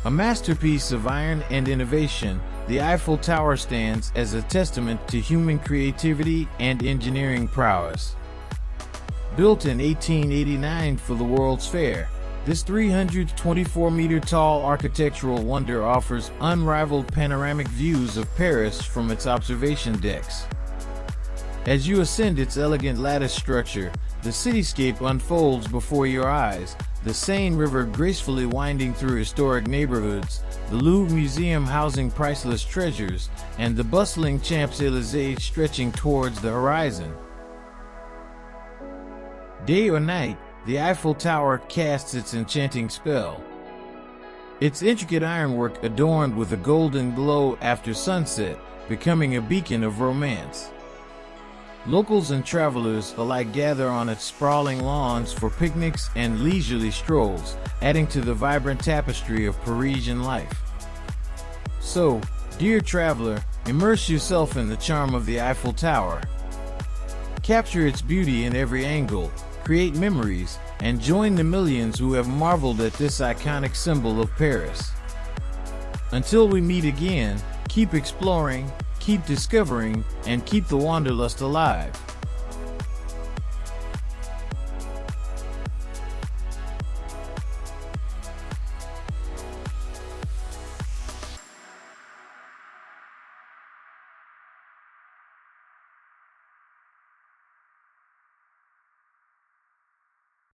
A masterpiece of iron and innovation, the Eiffel Tower stands as a testament to human creativity and engineering prowess. Built in 1889 for the World's Fair, this 324-meter-tall architectural wonder offers unrivaled panoramic views of Paris from its observation decks. As you ascend its elegant lattice structure, the cityscape unfolds before your eyes, the Seine River gracefully winding through historic neighborhoods, the Louvre Museum housing priceless treasures, and the bustling Champs-Élysées stretching towards the horizon. Day or night, the Eiffel Tower casts its enchanting spell. Its intricate ironwork adorned with a golden glow after sunset, becoming a beacon of romance. Locals and travelers alike gather on its sprawling lawns for picnics and leisurely strolls, adding to the vibrant tapestry of Parisian life. So, dear traveler, immerse yourself in the charm of the Eiffel Tower. Capture its beauty in every angle, create memories, and join the millions who have marveled at this iconic symbol of Paris. Until we meet again, keep exploring, keep discovering, and keep the wanderlust alive.